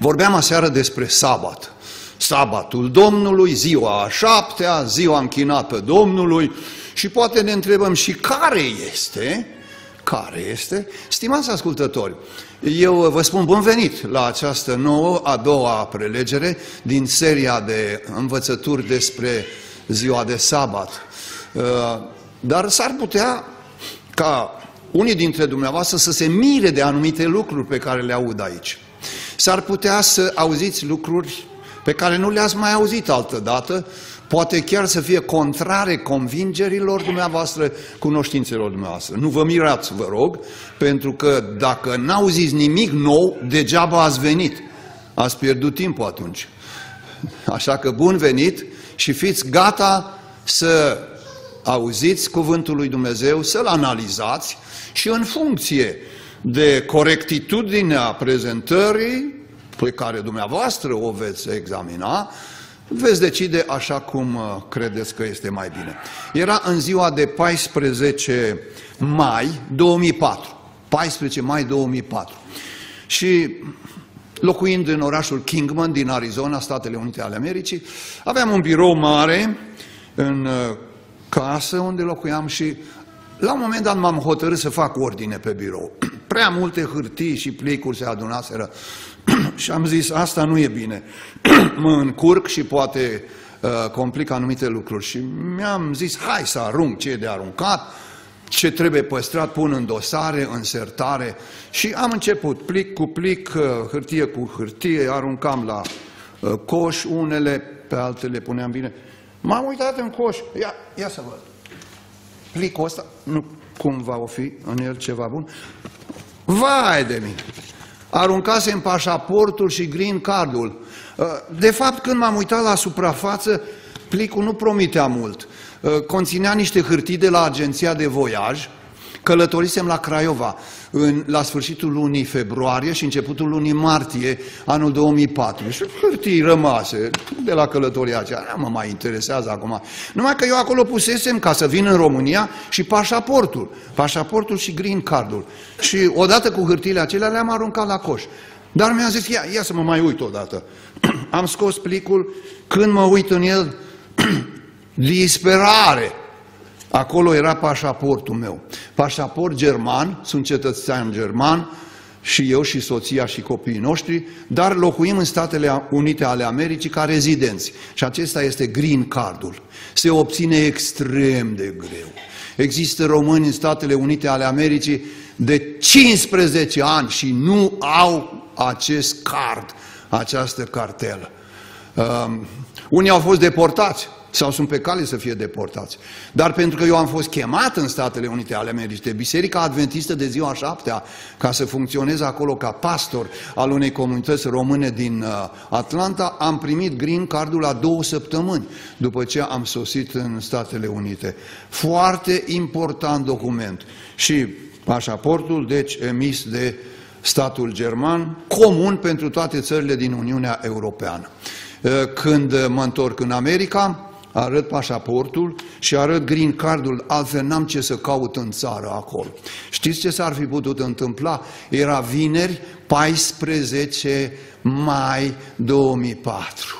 Vorbeam aseară despre sabat. Sabatul Domnului, ziua a șaptea, ziua închinată Domnului și poate ne întrebăm și care este? Care este? Stimați ascultători, eu vă spun bun venit la această nouă, a doua prelegere din seria de învățături despre ziua de sabat. Dar s-ar putea ca unii dintre dumneavoastră să se mire de anumite lucruri pe care le aud aici. S-ar putea să auziți lucruri pe care nu le-ați mai auzit altădată, poate chiar să fie contrare convingerilor dumneavoastră, cunoștințelor dumneavoastră. Nu vă mirați, vă rog, pentru că dacă n-auziți nimic nou, degeaba ați venit. Ați pierdut timpul atunci. Așa că bun venit și fiți gata să auziți cuvântul lui Dumnezeu, să-l analizați și în funcție de corectitudinea prezentării pe care dumneavoastră o veți examina, veți decide așa cum credeți că este mai bine. Era în ziua de 14 mai 2004. 14 mai 2004. Și locuind în orașul Kingman din Arizona, Statele Unite ale Americii, aveam un birou mare în casă unde locuiam și la un moment dat m-am hotărât să fac ordine pe birou. Prea multe hârtii și plicuri se adunaseră și am zis, asta nu e bine. Mă încurc și poate complic anumite lucruri. Și mi-am zis, hai să arunc ce e de aruncat, ce trebuie păstrat, pun în dosare, în sertare. Și am început plic cu plic, hârtie cu hârtie, aruncam la coș unele, pe altele puneam bine. M-am uitat în coș, ia să văd. Plicul ăsta, nu cumva o fi în el ceva bun? Vai de mine! Aruncasem pașaportul și green cardul. De fapt, când m-am uitat la suprafață, plicul nu promitea mult. Conținea niște hârtii de la agenția de voiaj. Călătorisem la Craiova la sfârșitul lunii februarie și începutul lunii martie anul 2004. Și hârtii rămase de la călătoria aceea. Nu mă mai interesează acum. Numai că eu acolo pusesem ca să vin în România și pașaportul. Pașaportul și green cardul. Și odată cu hârtiile acelea le-am aruncat la coș. Dar mi-a zis, ia să mă mai uit odată. Am scos plicul, când mă uit în el, disperare. Acolo era pașaportul meu. Pașaport german, sunt cetățean german și eu și soția și copiii noștri, dar locuim în Statele Unite ale Americii ca rezidenți. Și acesta este green cardul. Se obține extrem de greu. Există români în Statele Unite ale Americii de 15 ani și nu au acest card, această cartelă. Unii au fost deportați sau sunt pe cale să fie deportați. Dar pentru că eu am fost chemat în Statele Unite ale Americii de Biserica Adventistă de ziua șaptea ca să funcționez acolo ca pastor al unei comunități române din Atlanta, am primit green cardul la 2 săptămâni după ce am sosit în Statele Unite. Foarte important document. Și pașaportul, deci, emis de statul german, comun pentru toate țările din Uniunea Europeană. Când mă întorc în America, arăt pașaportul și arăt green cardul, altfel n-am ce să caut în țară acolo. Știți ce s-ar fi putut întâmpla? Era vineri, 14 mai 2004.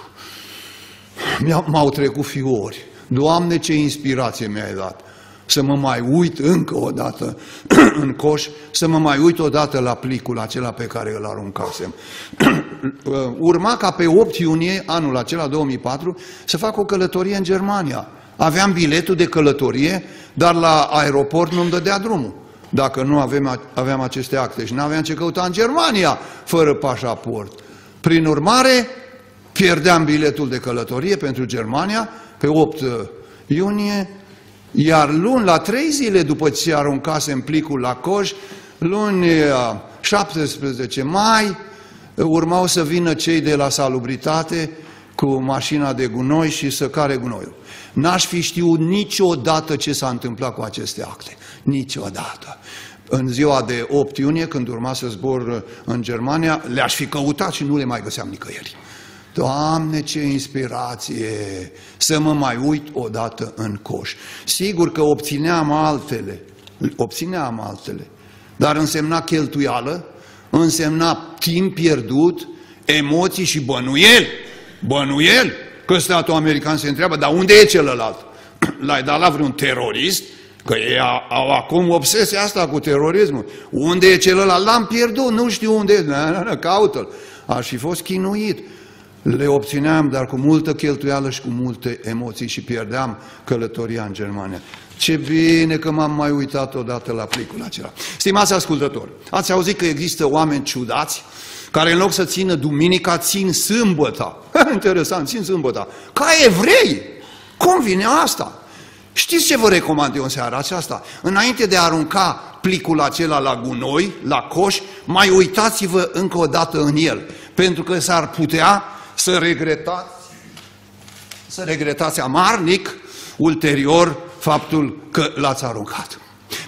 M-au trecut fiori. Doamne, ce inspirație mi-ai dat! Să mă mai uit încă o dată în coș, să mă mai uit odată la plicul acela pe care îl aruncasem. Urma ca pe 8 iunie, anul acela 2004, să fac o călătorie în Germania. Aveam biletul de călătorie, dar la aeroport nu-mi dădea drumul. Dacă nu aveam aceste acte și n-aveam ce căuta în Germania fără pașaport. Prin urmare, pierdeam biletul de călătorie pentru Germania pe 8 iunie, iar luni, la 3 zile după ce aruncasem plicul la coș, luni 17 mai, urmau să vină cei de la salubritate cu mașina de gunoi și să care gunoiul. N-aș fi știut niciodată ce s-a întâmplat cu aceste acte. Niciodată. În ziua de 8 iunie, când urma să zbor în Germania, le-aș fi căutat și nu le mai găseam nicăieri. Doamne, ce inspirație! Să mă mai uit odată în coș. Sigur că obțineam altele, dar însemna cheltuială, însemna timp pierdut, emoții și bănuieli. Bănuieli. Că statul american se întreabă, dar unde e celălalt? L-ai dat la vreun terorist? Că ei au acum obsesia asta cu terorismul. Unde e celălalt? L-am pierdut, nu știu unde e. Caută-l. Aș fi fost chinuit. Le obțineam, dar cu multă cheltuială și cu multe emoții și pierdeam călătoria în Germania. Ce bine că m-am mai uitat odată la plicul acela. Stimați ascultători, ați auzit că există oameni ciudați care în loc să țină duminica, țin sâmbăta. Interesant, țin sâmbăta. Ca evrei! Cum vine asta? Știți ce vă recomand eu în seara aceasta? Înainte de a arunca plicul acela la gunoi, la coș, mai uitați-vă încă o dată în el. Pentru că s-ar putea să regretați amarnic ulterior faptul că l-ați aruncat.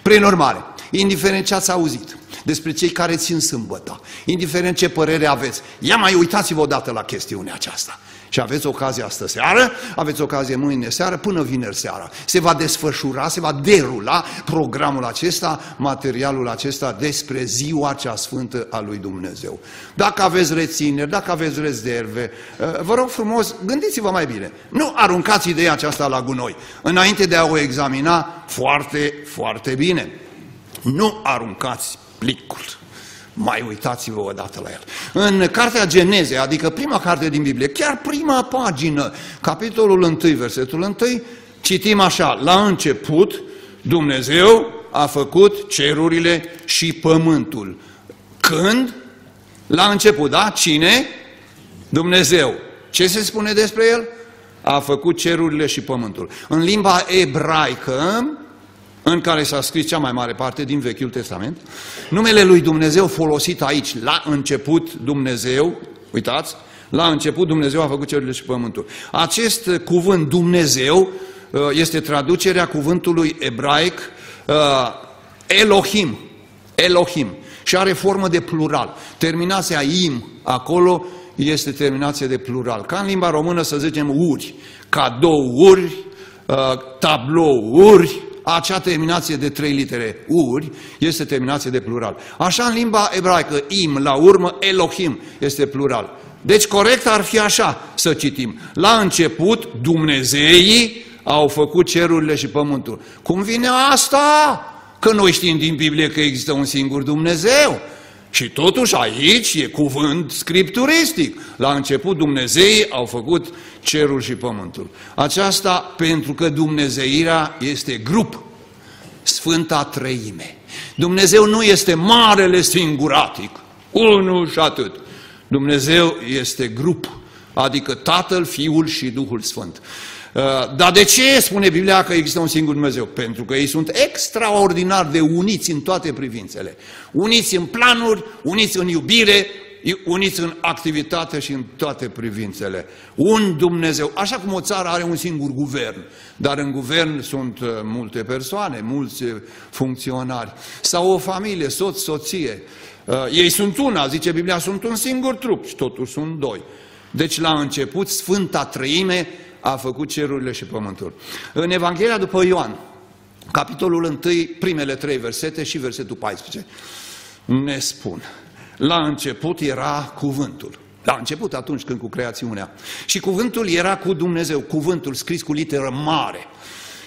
Prin urmare, indiferent ce ați auzit despre cei care țin sâmbăta, indiferent ce părere aveți, ia mai uitați-vă odată la chestiunea aceasta. Și aveți ocazie astă seară, aveți ocazie mâine seară, până vineri seara. Se va desfășura, se va derula programul acesta, materialul acesta despre ziua cea sfântă a lui Dumnezeu. Dacă aveți rețineri, dacă aveți rezerve, vă rog frumos, gândiți-vă mai bine. Nu aruncați ideea aceasta la gunoi, înainte de a o examina foarte, foarte bine. Nu aruncați plicul. Mai uitați-vă odată la el. În cartea Geneze, adică prima carte din Biblie, chiar prima pagină, capitolul 1, versetul 1, citim așa: la început Dumnezeu a făcut cerurile și pământul. Când? La început, da? Cine? Dumnezeu. Ce se spune despre el? A făcut cerurile și pământul. În limba ebraică, în care s-a scris cea mai mare parte din Vechiul Testament, numele lui Dumnezeu folosit aici, la început Dumnezeu, uitați, la început Dumnezeu a făcut cerurile și pământul. Acest cuvânt Dumnezeu este traducerea cuvântului ebraic Elohim, Elohim, și are formă de plural. Terminația im acolo este terminație de plural. Ca în limba română să zicem uri, cadouri, tablouri. Acea terminație de 3 litere, uri, este terminație de plural. Așa în limba ebraică, im, la urmă, Elohim, este plural. Deci corect ar fi așa să citim. La început, Dumnezeii au făcut cerurile și pământul. Cum vine asta? Că noi știm din Biblie că există un singur Dumnezeu. Și totuși aici e cuvânt scripturistic. La început Dumnezeii au făcut cerul și pământul. Aceasta pentru că dumnezeirea este grup, Sfânta Treime. Dumnezeu nu este marele singuratic, unul și atât. Dumnezeu este grup, adică Tatăl, Fiul și Duhul Sfânt. Dar de ce spune Biblia că există un singur Dumnezeu? Pentru că ei sunt extraordinar de uniți în toate privințele. Uniți în planuri, uniți în iubire, uniți în activitate și în toate privințele. Un Dumnezeu, așa cum o țară are un singur guvern, dar în guvern sunt multe persoane, mulți funcționari, sau o familie, soț, soție. Ei sunt una, zice Biblia, sunt un singur trup și totuși sunt doi. Deci la început Sfânta Treime a făcut cerurile și pământul. În Evanghelia după Ioan, capitolul 1, primele 3 versete și versetul 14, ne spun: la început era cuvântul. La început, atunci când cu creațiunea. Și cuvântul era cu Dumnezeu. Cuvântul scris cu literă mare.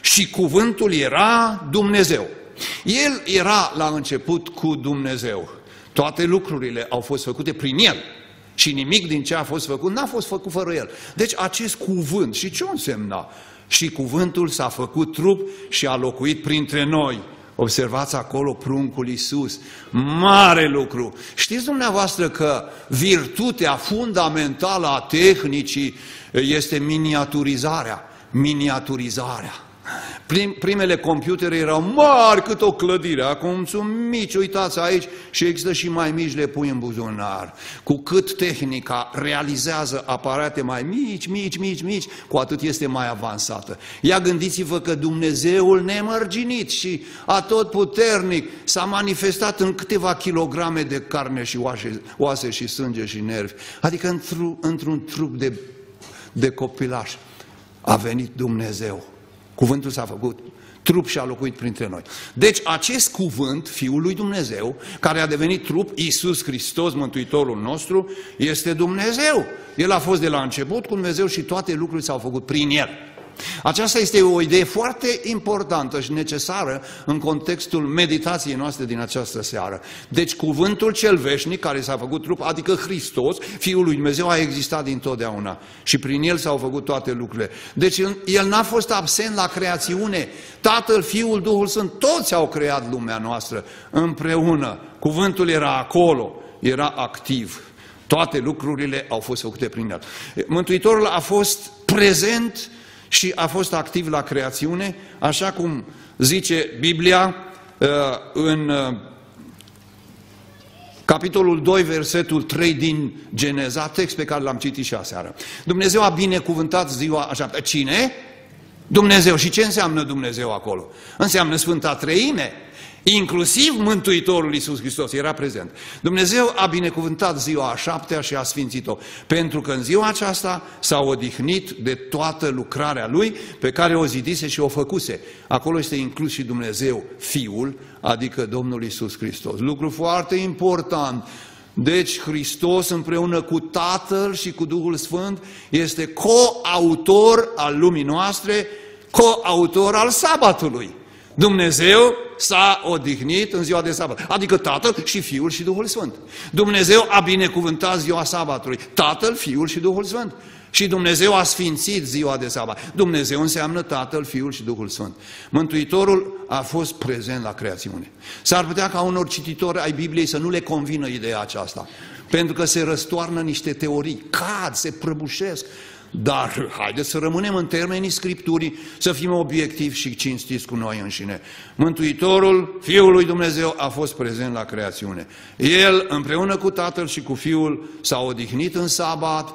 Și cuvântul era Dumnezeu. El era la început cu Dumnezeu. Toate lucrurile au fost făcute prin El. Și nimic din ce a fost făcut n-a fost făcut fără El. Deci acest cuvânt, și ce însemna? Și cuvântul s-a făcut trup și a locuit printre noi. Observați acolo pruncul Iisus. Mare lucru! Știți dumneavoastră că virtutea fundamentală a tehnicii este miniaturizarea. Miniaturizarea. Primele computere erau mari cât o clădire, acum sunt mici, uitați aici, și există și mai mici, le pui în buzunar. Cu cât tehnica realizează aparate mai mici, cu atât este mai avansată. Ia gândiți-vă că Dumnezeul nemărginit și atotputernic s-a manifestat în câteva kilograme de carne și oase și sânge și nervi, adică într-un trup de copilaș a venit Dumnezeu. Cuvântul s-a făcut trup și a locuit printre noi. Deci acest cuvânt, Fiul lui Dumnezeu, care a devenit trup, Iisus Hristos, Mântuitorul nostru, este Dumnezeu. El a fost de la început cu Dumnezeu și toate lucrurile s-au făcut prin El. Aceasta este o idee foarte importantă și necesară în contextul meditației noastre din această seară. Deci cuvântul cel veșnic care s-a făcut trup, adică Hristos, Fiul lui Dumnezeu, a existat dintotdeauna și prin El s-au făcut toate lucrurile. Deci El n-a fost absent la creațiune. Tatăl, Fiul, Duhul Sfânt, toți au creat lumea noastră împreună. Cuvântul era acolo, era activ. Toate lucrurile au fost făcute prin El. Mântuitorul a fost prezent și a fost activ la creațiune, așa cum zice Biblia în capitolul 2, versetul 3 din Geneza, text pe care l-am citit și aseară. Dumnezeu a binecuvântat ziua a șaptea. Cine? Dumnezeu. Și ce înseamnă Dumnezeu acolo? Înseamnă Sfânta Treime. Inclusiv Mântuitorul Iisus Hristos era prezent. Dumnezeu a binecuvântat ziua a șaptea și a sfințit-o, pentru că în ziua aceasta s-a odihnit de toată lucrarea Lui pe care o zidise și o făcuse. Acolo este inclus și Dumnezeu, Fiul, adică Domnul Iisus Hristos. Lucru foarte important. Deci Hristos împreună cu Tatăl și cu Duhul Sfânt este coautor al lumii noastre, coautor al sabatului. Dumnezeu s-a odihnit în ziua de sabat, adică Tatăl și Fiul și Duhul Sfânt. Dumnezeu a binecuvântat ziua sabatului, Tatăl, Fiul și Duhul Sfânt. Și Dumnezeu a sfințit ziua de sabat. Dumnezeu înseamnă Tatăl, Fiul și Duhul Sfânt. Mântuitorul a fost prezent la creațiune. S-ar putea ca unor cititori ai Bibliei să nu le convină ideea aceasta, pentru că se răstoarnă niște teorii, cad, se prăbușesc. Dar haideți să rămânem în termenii Scripturii, să fim obiectivi și cinstiți cu noi înșine. Mântuitorul, Fiul lui Dumnezeu, a fost prezent la creațiune. El, împreună cu Tatăl și cu Fiul, s-a odihnit în sabat,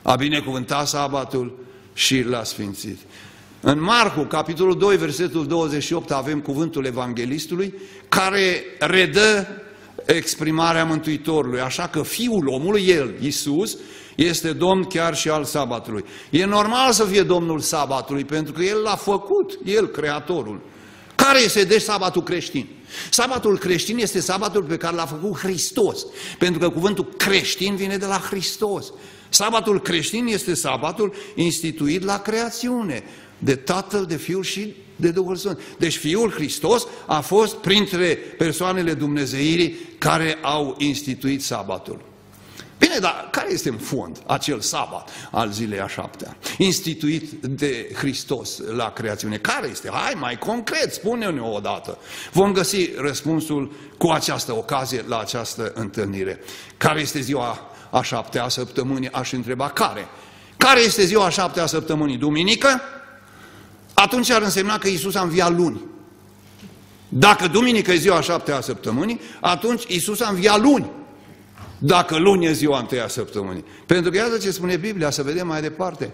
a binecuvântat sabatul și l-a sfințit. În Marcu, capitolul 2, versetul 28, avem cuvântul evanghelistului, care redă exprimarea Mântuitorului. Așa că Fiul omului, El, Iisus, este Domn chiar și al sabatului. E normal să fie Domnul sabatului, pentru că El l-a făcut, El, Creatorul. Care este deci sabatul creștin? Sabatul creștin este sabatul pe care l-a făcut Hristos, pentru că cuvântul creștin vine de la Hristos. Sabatul creștin este sabatul instituit la creațiune, de Tatăl, de Fiul și de Duhul Sfânt. Deci Fiul Hristos a fost printre persoanele dumnezeirii care au instituit sabatul. Bine, dar care este în fond acel sabat al zilei a șaptea, instituit de Hristos la creațiune? Care este? Hai, mai concret, spune-ne odată. Vom găsi răspunsul cu această ocazie la această întâlnire. Care este ziua a șaptea a săptămânii? Aș întreba care. Care este ziua a șaptea a săptămânii? Duminică? Atunci ar însemna că Iisus a înviat luni. Dacă duminică e ziua a șaptea a săptămânii, atunci Iisus a înviat luni. Dacă luni e ziua întâia a săptămânii. Pentru că iată ce spune Biblia, să vedem mai departe.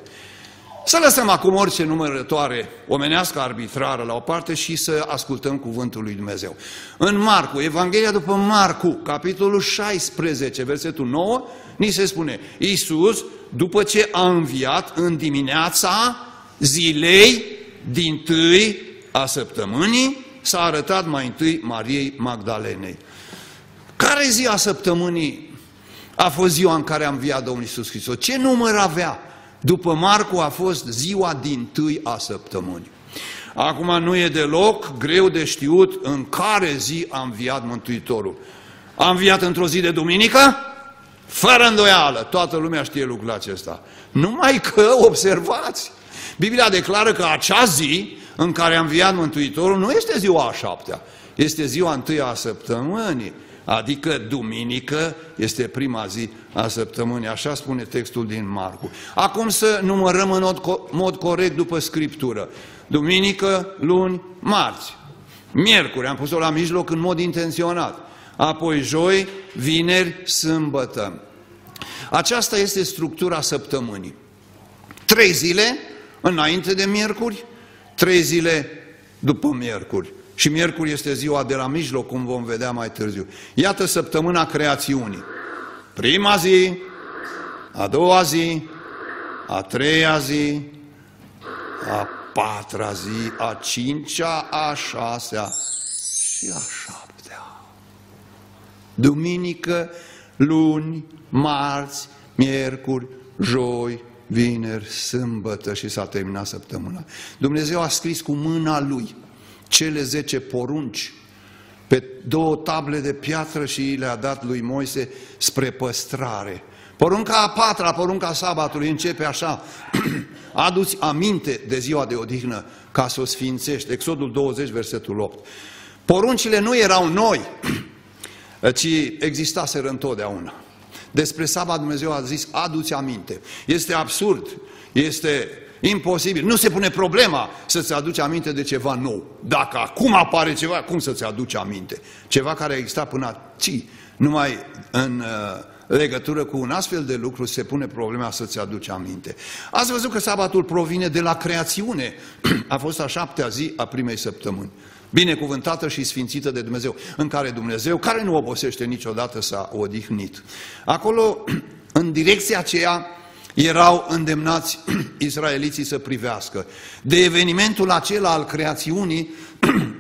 Să lăsăm acum orice numărătoare omenească arbitrară la o parte și să ascultăm cuvântul lui Dumnezeu. În Marcu, Evanghelia după Marcu, capitolul 16, versetul 9, ni se spune: Iisus, după ce a înviat în dimineața zilei dintâi a săptămânii, s-a arătat mai întâi Mariei Magdalenei. Care zi a săptămânii a fost ziua în care a înviat Domnul Iisus Hristos? Ce număr avea? După Marcu a fost ziua dintâi a săptămânii. Acum nu e deloc greu de știut în care zi a înviat Mântuitorul. A înviat într-o zi de duminică? Fără îndoială, toată lumea știe lucrul acesta. Numai că, observați, Biblia declară că acea zi în care a înviat Mântuitorul nu este ziua a șaptea, este ziua întâia a săptămânii. Adică duminică este prima zi a săptămânii, așa spune textul din Marcu. Acum să numărăm în mod corect după Scriptură. Duminică, luni, marți, miercuri, am pus-o la mijloc în mod intenționat. Apoi joi, vineri, sâmbătă. Aceasta este structura săptămânii. 3 zile înainte de miercuri, 3 zile după miercuri. Și miercuri este ziua de la mijloc, cum vom vedea mai târziu. Iată săptămâna creațiunii. Prima zi, a doua zi, a treia zi, a patra zi, a cincea, a șasea și a șaptea. Duminică, luni, marți, miercuri, joi, vineri, sâmbătă și s-a terminat săptămâna. Dumnezeu a scris cu mâna Lui cele 10 porunci pe 2 table de piatră și le-a dat lui Moise spre păstrare. Porunca a 4-a, porunca sabatului, începe așa: adu-ți aminte de ziua de odihnă ca să o sfințești. Exodul 20, versetul 8. Poruncile nu erau noi, ci existaseră întotdeauna. Despre sabat Dumnezeu a zis: adu-ți aminte. Este absurd, este imposibil, nu se pune problema să-ți aduci aminte de ceva nou. Dacă acum apare ceva, cum să-ți aduci aminte? Ceva care a existat până aici. Numai în legătură cu un astfel de lucru se pune problema să-ți aduci aminte. Ați văzut că sabatul provine de la creațiune. A fost a 7-a zi a primei săptămâni, binecuvântată și sfințită de Dumnezeu, în care Dumnezeu, care nu obosește niciodată, s-a odihnit. Acolo, în direcția aceea, erau îndemnați israeliții să privească. De evenimentul acela al creațiunii,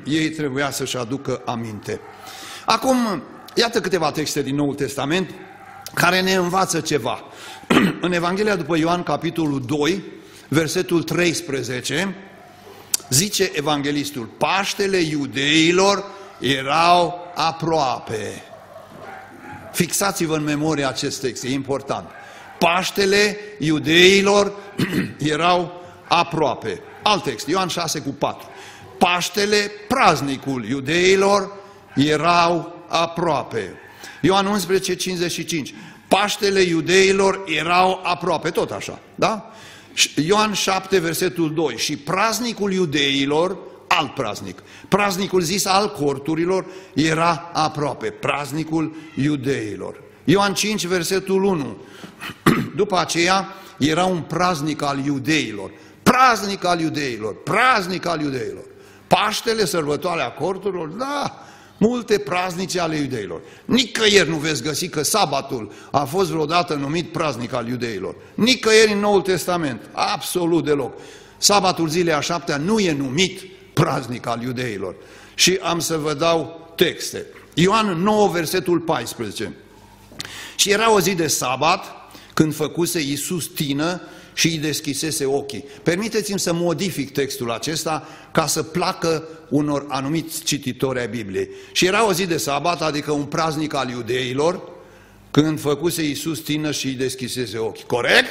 ei trebuia să-și aducă aminte. Acum, iată câteva texte din Noul Testament care ne învață ceva. În Evanghelia după Ioan, capitolul 2, versetul 13, zice evanghelistul: Paștele iudeilor erau aproape. Fixați-vă în memorie acest text, e important. Paștele iudeilor erau aproape. Alt text, Ioan 6:4. Paștele, praznicul iudeilor, erau aproape. Ioan 11:55. Paștele iudeilor erau aproape, tot așa, da? Ioan 7, versetul 2. Și praznicul iudeilor, alt praznic, praznicul zis al corturilor, era aproape. Praznicul iudeilor. Ioan 5, versetul 1. După aceea era un praznic al iudeilor. Praznic al iudeilor, praznic al iudeilor. Paștele, sărbătoarea corturilor, da, multe praznice ale iudeilor. Nicăieri nu veți găsi că sabatul a fost vreodată numit praznic al iudeilor. Nicăieri în Noul Testament, absolut deloc. Sabatul zilei a 7-a nu e numit praznic al iudeilor. Și am să vă dau texte. Ioan 9, versetul 14. Și era o zi de sabat când făcuse Iisus tină și îi deschisese ochii. Permiteți-mi să modific textul acesta ca să placă unor anumiți cititori ai Bibliei. Și era o zi de sabat, adică un praznic al iudeilor, când făcuse Iisus tină și îi deschisese ochii. Corect?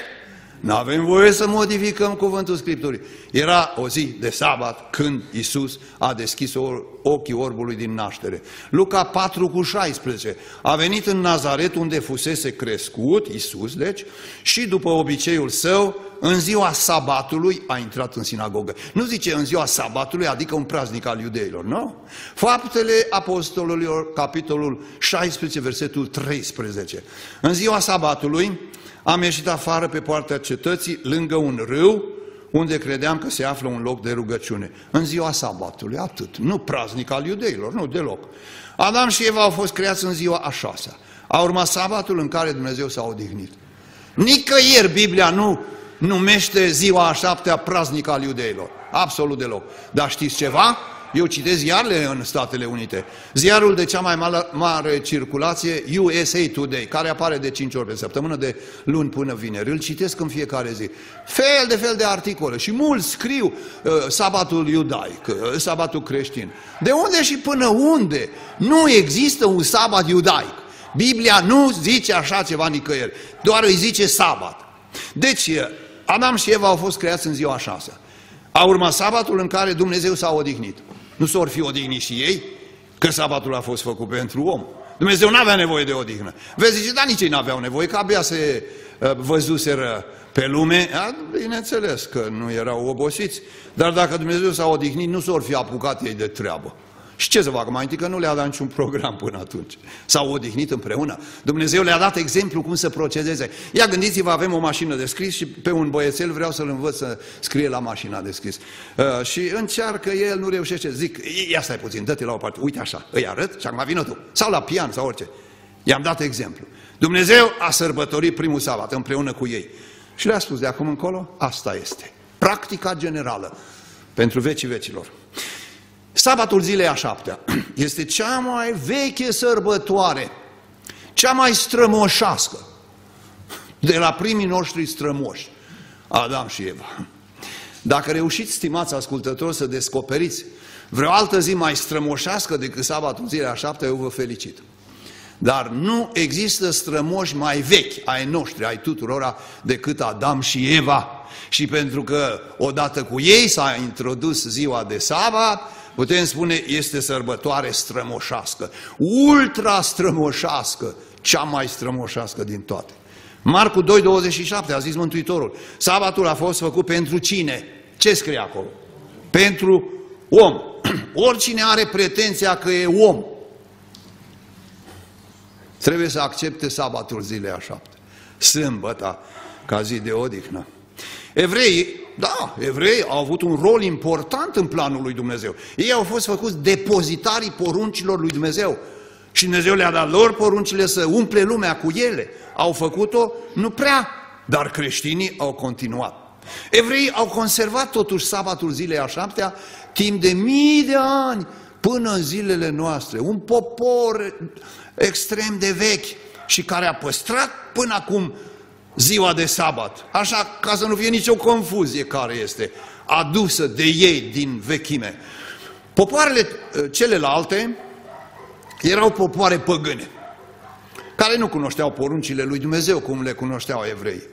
N-avem voie să modificăm cuvântul Scripturii. Era o zi de sabat când Iisus a deschis ochii orbului din naștere. Luca 4:16. A venit în Nazaret, unde fusese crescut, Iisus, deci, și după obiceiul său, în ziua sabatului a intrat în sinagogă. Nu zice în ziua sabatului, adică un praznic al iudeilor, nu? Faptele Apostolilor, capitolul 16, versetul 13. În ziua sabatului am ieșit afară pe poarta cetății, lângă un râu, unde credeam că se află un loc de rugăciune. În ziua sabatului, atât. Nu praznic al iudeilor, nu, deloc. Adam și Eva au fost creați în ziua a 6-a. A urmat sabatul în care Dumnezeu s-a odihnit. Nicăieri Biblia nu numește ziua a 7-a praznic al iudeilor. Absolut deloc. Dar știți ceva? Eu citesc ziarele în Statele Unite. Ziarul de cea mai mare circulație, USA Today, care apare de 5 ori pe săptămână, de luni până vineri. Îl citesc în fiecare zi. Fel de articole și mulți scriu sabatul iudaic, sabatul creștin. De unde și până unde? Nu există un sabat iudaic. Biblia nu zice așa ceva nicăieri, doar îi zice sabat. Deci, Adam și Eva au fost creați în ziua a 6-a. A urmat sabatul în care Dumnezeu s-a odihnit. Nu s-or fi odihnit și ei? Că sabatul a fost făcut pentru om. Dumnezeu nu avea nevoie de odihnă. Vezi, zice, dar nici ei n-aveau nevoie, că abia se văzuseră pe lume. Bineînțeles că nu erau obosiți, dar dacă Dumnezeu s-a odihnit, nu s-or fi apucat ei de treabă. Și ce să facă? Mai întâi că nu le-a dat niciun program până atunci. S-au odihnit împreună. Dumnezeu le-a dat exemplu cum să procedeze. Ia gândiți-vă, avem o mașină de scris și pe un băiețel vreau să-l învăț să scrie la mașina de scris. Și încearcă, el nu reușește. Zic, ia stai puțin, dă-te la o parte. Uite așa, îi arăt și acum vină tu. Sau la pian sau orice. I-am dat exemplu. Dumnezeu a sărbătorit primul sabat împreună cu ei. Și le-a spus, de acum încolo, asta este. Practica generală. pentru vecii vecilor. Sabatul zilei a 7-a este cea mai veche sărbătoare, cea mai strămoșească, de la primii noștri strămoși, Adam și Eva. Dacă reușiți, stimați ascultători, să descoperiți vreo altă zi mai strămoșească decât sabatul zilei a 7-a, eu vă felicit. Dar nu există strămoși mai vechi ai noștri, ai tuturora, decât Adam și Eva. Și pentru că odată cu ei s-a introdus ziua de sabat, putem spune, este sărbătoare strămoșească, ultra strămoșească, cea mai strămoșească din toate. Marcu 2:27 a zis Mântuitorul, sabatul a fost făcut pentru cine? Ce scrie acolo? Pentru om. Oricine are pretenția că e om, trebuie să accepte sabatul zilei a 7-a, sâmbăta ca zi de odihnă. Evreii au avut un rol important în planul lui Dumnezeu. Ei au fost făcuți depozitarii poruncilor lui Dumnezeu. Și Dumnezeu le-a dat lor poruncile să umple lumea cu ele. Au făcut-o nu prea, dar creștinii au continuat. Evreii au conservat totuși sabatul zilei a 7-a timp de mii de ani până în zilele noastre. Un popor extrem de vechi și care a păstrat până acum ziua de sabat. Așa, ca să nu fie nicio confuzie care este adusă de ei din vechime. Popoarele celelalte erau popoare păgâne, care nu cunoșteau poruncile lui Dumnezeu cum le cunoșteau evreii.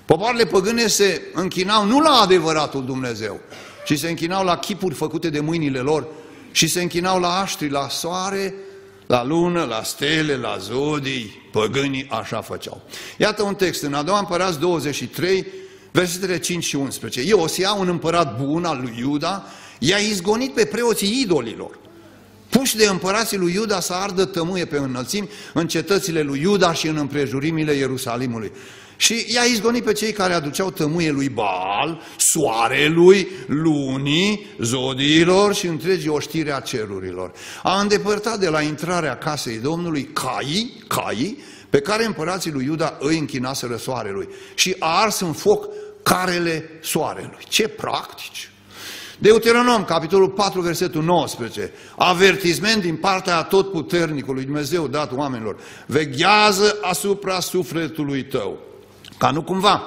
Popoarele păgâne se închinau nu la adevăratul Dumnezeu, ci se închinau la chipuri făcute de mâinile lor și se închinau la aștri, la soare, la lună, la stele, la zodii. Păgânii așa făceau. Iată un text în a doua Împărați 23, versetele 5 și 11. Iosia, un împărat bun al lui Iuda, i-a izgonit pe preoții idolilor, puși de împărații lui Iuda să ardă tămâie pe înălțimi în cetățile lui Iuda și în împrejurimile Ierusalimului. Și i-a izgonit pe cei care aduceau tămâie lui Baal, soarelui, lunii, zodiilor și întregii oștiri a cerurilor. A îndepărtat de la intrarea casei Domnului caii pe care împărații lui Iuda îi închinaseră soarelui și a ars în foc carele soarelui. Ce practici! Deuteronom, capitolul 4, versetul 19, avertisment din partea Atotputernicului Dumnezeu dat oamenilor: veghează asupra sufletului tău, ca nu cumva,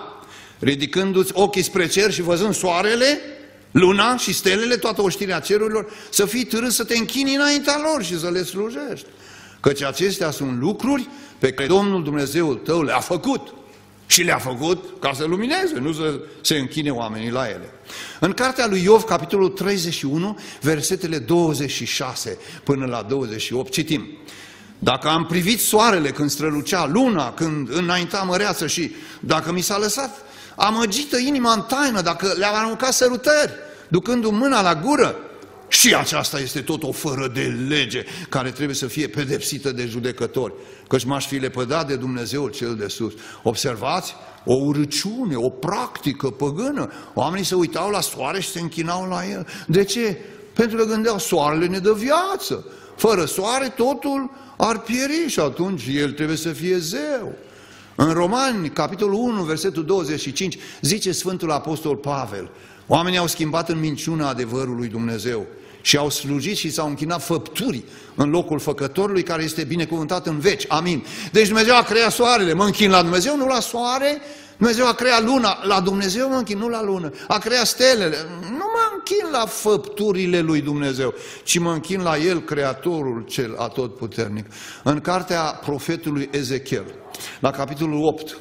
ridicându-ți ochii spre cer și văzând soarele, luna și stelele, toată oștirea cerurilor, să fii târât să te închini înaintea lor și să le slujești. Căci acestea sunt lucruri pe care Domnul Dumnezeul tău le-a făcut. Și le-a făcut ca să lumineze, nu să se închine oamenii la ele. În cartea lui Iov, capitolul 31, versetele 26 până la 28, citim: dacă am privit soarele când strălucea, luna când înainta măreață și dacă mi s-a lăsat amăgită inima în taină, dacă le-am aruncat sărutări, ducându-mi mâna la gură, și aceasta este tot o fără de lege care trebuie să fie pedepsită de judecători, căci m-aș fi lepădat de Dumnezeul cel de sus. Observați? O urăciune, o practică păgână. Oamenii se uitau la soare și se închinau la el. De ce? Pentru că gândeau, soarele ne dă viață. Fără soare totul ar pieri și atunci el trebuie să fie zeu. În Romani, capitolul 1, versetul 25, zice Sfântul Apostol Pavel: oamenii au schimbat în minciună adevărul lui Dumnezeu și au slujit și s-au închinat făpturii în locul Făcătorului, care este binecuvântat în veci. Amin. Deci Dumnezeu a creat soarele, mă închin la Dumnezeu, nu la soare. Dumnezeu a creat luna, la Dumnezeu mă închin, nu la lună. A creat stelele, nu mă închin la făpturile lui Dumnezeu, ci mă închin la El, Creatorul cel atotputernic. În cartea profetului Ezechiel, la capitolul 8,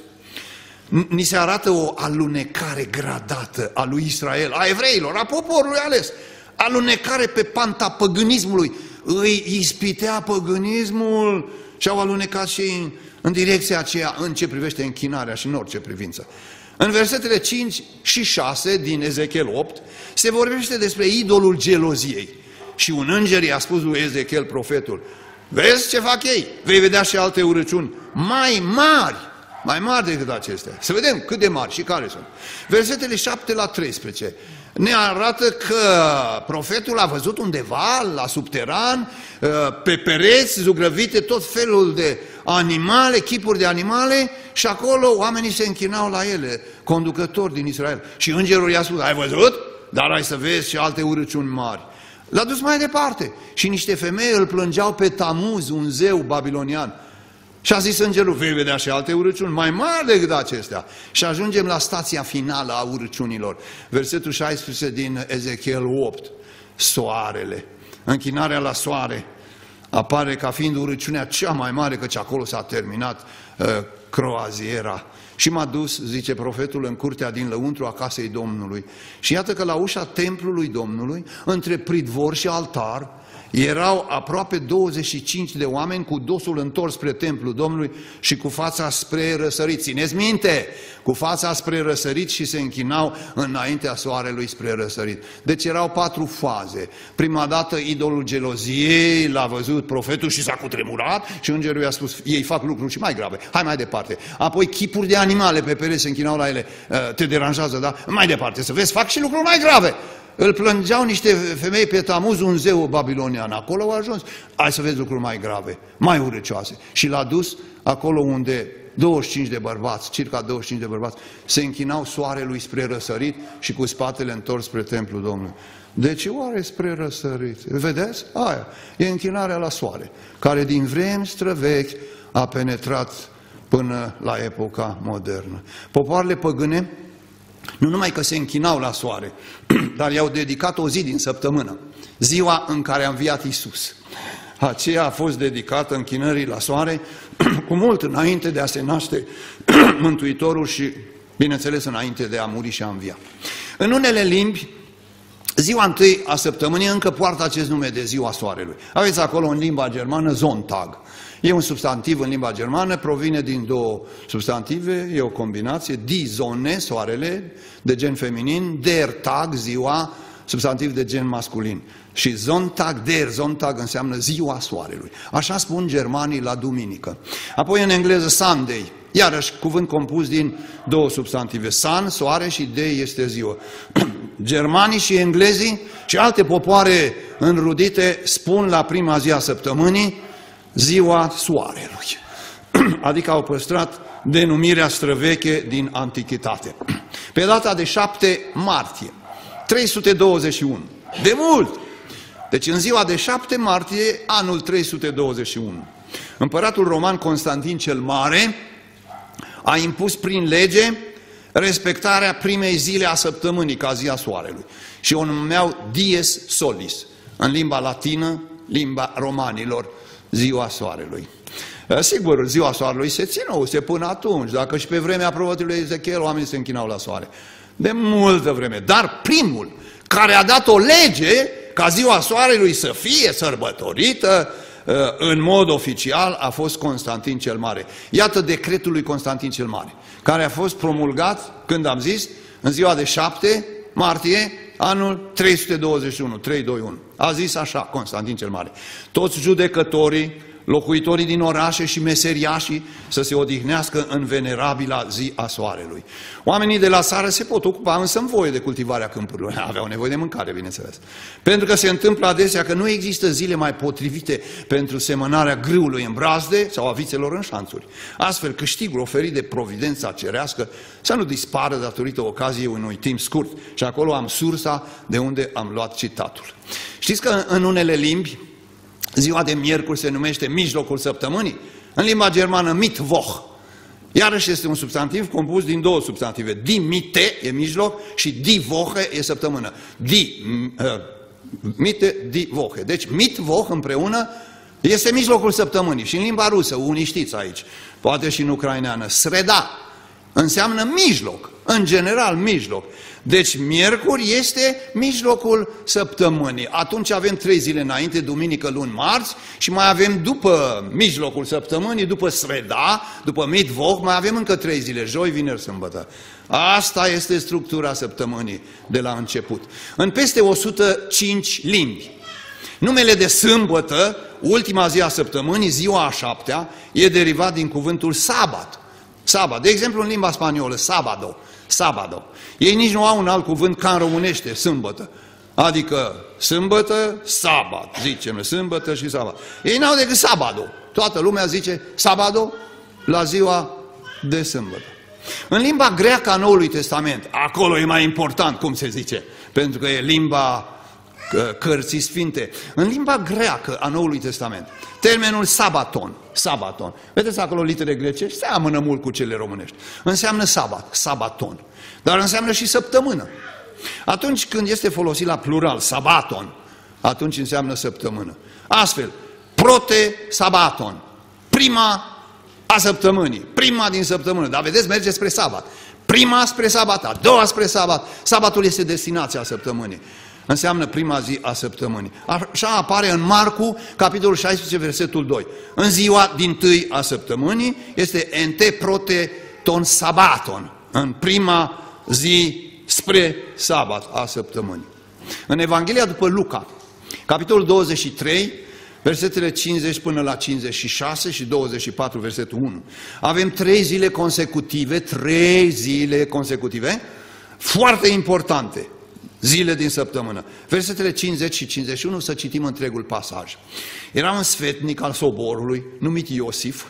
ni se arată o alunecare gradată a lui Israel, a evreilor, a poporului ales. Alunecare pe panta păgânismului. Îi ispitea păgânismul și au alunecat și în direcția aceea în ce privește închinarea și în orice privință. În versetele 5 și 6 din Ezechiel 8 se vorbește despre idolul geloziei. Și un înger i-a spus lui Ezechiel profetul: vezi ce fac ei? Vei vedea și alte urăciuni mai mari decât acestea. Să vedem cât de mari și care sunt. Versetele 7 la 13 ne arată că profetul a văzut undeva la subteran, pe pereți zugrăvite, tot felul de animale, chipuri de animale, și acolo oamenii se închinau la ele, conducători din Israel. Și îngerul i-a spus: ai văzut? dar ai să vezi și alte urăciuni mari. L-a dus mai departe și niște femei îl plângeau pe Tamuz, un zeu babilonian. Și a zis îngerul, vei vedea și alte urăciuni mai mari decât acestea. Și ajungem la stația finală a urăciunilor. Versetul 16 din Ezechiel 8. Soarele. Închinarea la soare apare ca fiind urăciunea cea mai mare, căci acolo s-a terminat croaziera. Și m-a dus, zice profetul, în curtea din lăuntru a casei Domnului. Și iată că la ușa templului Domnului, între pridvor și altar, erau aproape 25 de oameni cu dosul întors spre templul Domnului și cu fața spre răsărit. Țineți minte, cu fața spre răsărit și se închinau înaintea soarelui spre răsărit. Deci erau 4 faze. Prima dată idolul geloziei l-a văzut profetul și s-a cutremurat și îngerul i-a spus, ei fac lucruri și mai grave, hai mai departe. Apoi chipuri de animale pe pereți se închinau la ele, te deranjează, da? Mai departe, să vezi, fac și lucruri mai grave. Îl plângeau niște femei pe Tamuz, un zeu babilonian. Acolo au ajuns. Hai să vezi lucruri mai grave, mai urăcioase. Și l-a dus acolo unde 25 de bărbați, circa 25 de bărbați, se închinau soarelui spre răsărit și cu spatele întors spre templul Domnului. De ce oare spre răsărit? Vedeți? Aia. E închinarea la soare, care din vremi străvechi a penetrat până la epoca modernă. Popoarele păgâne nu numai că se închinau la soare, dar i-au dedicat o zi din săptămână, ziua în care a înviat Iisus. Aceea a fost dedicată închinării la soare cu mult înainte de a se naște Mântuitorul și, bineînțeles, înainte de a muri și a învia. În unele limbi, ziua întâi a săptămânii încă poartă acest nume de ziua soarelui. Aveți acolo în limba germană Sonntag. E un substantiv în limba germană, provine din 2 substantive, e o combinație, die Sonne, soarele, de gen feminin, der Tag, ziua, substantiv de gen masculin. Și Sonntag, der Sonntag înseamnă ziua soarelui. Așa spun germanii la duminică. Apoi în engleză Sunday, iarăși cuvânt compus din 2 substantive, sun, soare și day este ziua. Germanii și englezii și alte popoare înrudite spun la prima zi a săptămânii ziua soarelui. Adică au păstrat denumirea străveche din antichitate. Pe data de 7 martie 321, de mult! Deci în ziua de 7 martie, anul 321, împăratul roman Constantin cel Mare a impus prin lege respectarea primei zile a săptămânii ca zi a soarelui. Și o numeau dies solis, în limba latină, limba romanilor, ziua soarelui. Sigur, ziua soarelui se ținuse până atunci, dacă și pe vremea prorocului Ezechiel oamenii se închinau la soare. De multă vreme. Dar primul care a dat o lege ca ziua soarelui să fie sărbătorită în mod oficial a fost Constantin cel Mare. Iată decretul lui Constantin cel Mare, care a fost promulgat, când am zis, în ziua de 7 martie, anul 321, 321. A zis așa Constantin cel Mare: toți judecătorii, locuitorii din orașe și meseriașii să se odihnească în venerabila zi a soarelui. Oamenii de la țară se pot ocupa însă în voie de cultivarea câmpurilor. Aveau nevoie de mâncare, bineînțeles. Pentru că se întâmplă adesea că nu există zile mai potrivite pentru semănarea grâului în brazde sau a vițelor în șanțuri. Astfel, câștigul oferit de providența cerească să nu dispară datorită ocaziei unui timp scurt. Și acolo am sursa de unde am luat citatul. Știți că în unele limbi ziua de miercuri se numește mijlocul săptămânii? În limba germană Mittwoch. Iarăși este un substantiv compus din 2 substantive. Die Mitte e mijloc și die Woche e săptămână. Mitte, die Woche. Deci Mittwoch împreună este mijlocul săptămânii. Și în limba rusă, unii știți aici, poate și în ucraineană, sreda înseamnă mijloc, în general mijloc. Deci miercuri este mijlocul săptămânii. Atunci avem 3 zile înainte, duminică, luni, marți, și mai avem după mijlocul săptămânii, după sreda, după Mittwoch, mai avem încă 3 zile, joi, vineri, sâmbătă. Asta este structura săptămânii de la început. În peste 105 limbi. Numele de sâmbătă, ultima zi a săptămânii, ziua a 7-a, e derivat din cuvântul sabat. Sabat. De exemplu, în limba spaniolă, sabado. Sabado. Ei nici nu au un alt cuvânt ca în românește, sâmbătă. Adică sâmbătă, sabat. Zicem, sâmbătă și sabat. Ei n-au decât sabado. Toată lumea zice sabado la ziua de sâmbătă. În limba greacă a Noului Testament, acolo e mai important, cum se zice, pentru că e limba cărții sfinte. În limba greacă a Noului Testament, termenul sabaton, vedeți acolo litere grecești, seamănă mult cu cele românești. Înseamnă sabat, sabaton, dar înseamnă și săptămână. Atunci când este folosit la plural, sabaton, atunci înseamnă săptămână. Astfel, prote-sabaton, prima a săptămânii, prima din săptămână, dar vedeți, merge spre sabat. Prima spre sabat, a doua spre sabat, sabatul este destinația săptămânii. Înseamnă prima zi a săptămânii. Așa apare în Marcu, capitolul 16, versetul 2. În ziua dintâi a săptămânii este ente prote ton sabaton, în prima zi spre sabat a săptămânii. În Evanghelia după Luca, capitolul 23, versetele 50 până la 56 și 24, versetul 1. Avem 3 zile consecutive, foarte importante, zile din săptămână. Versetele 50 și 51, să citim întregul pasaj. Era un sfetnic al soborului, numit Iosif,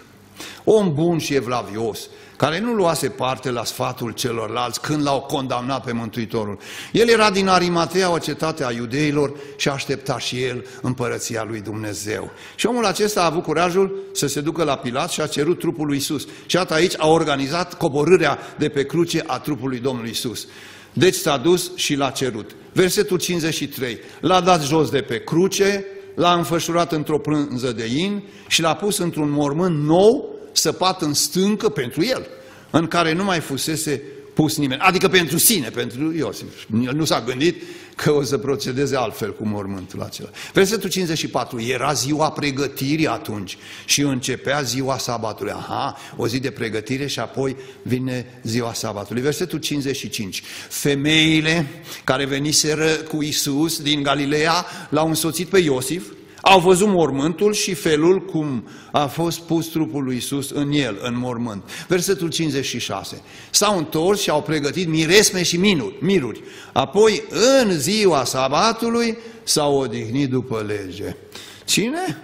om bun și evlavios, care nu luase parte la sfatul celorlalți când l-au condamnat pe Mântuitorul. El era din Arimatea, o cetate a iudeilor, și aștepta și el împărăția lui Dumnezeu. Și omul acesta a avut curajul să se ducă la Pilat și a cerut trupul lui Iisus. Și atât aici a organizat coborârea de pe cruce a trupului Domnului Iisus. Deci s-a dus și l-a cerut. Versetul 53. L-a dat jos de pe cruce, l-a înfășurat într-o prânză de in și l-a pus într-un mormânt nou, săpat în stâncă pentru el, în care nu mai fusese pus nimeni. Adică pentru sine, pentru Iosif. El nu s-a gândit că o să procedeze altfel cu mormântul acela. Versetul 54. Era ziua pregătirii atunci și începea ziua sabatului. Aha, o zi de pregătire și apoi vine ziua sabatului. Versetul 55. Femeile care veniseră cu Iisus din Galileea l-au însoțit pe Iosif, au văzut mormântul și felul cum a fost pus trupul lui Iisus în el, în mormânt. Versetul 56. S-au întors și au pregătit miresme și miruri. Apoi, în ziua sabatului, s-au odihnit după lege. Cine?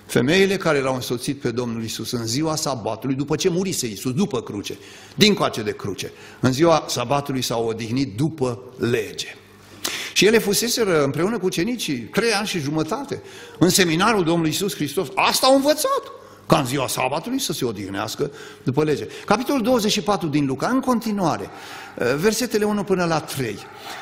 Femeile care l-au însoțit pe Domnul Iisus în ziua sabatului, după ce murise Iisus, după cruce, dincoace de cruce. În ziua sabatului s-au odihnit după lege. Și ele fuseseră împreună cu ucenicii 3 ani și jumătate în seminarul Domnului Iisus Hristos. Asta au învățat, ca în ziua sabatului să se odihnească după lege. Capitolul 24 din Luca, în continuare, versetele 1 până la 3.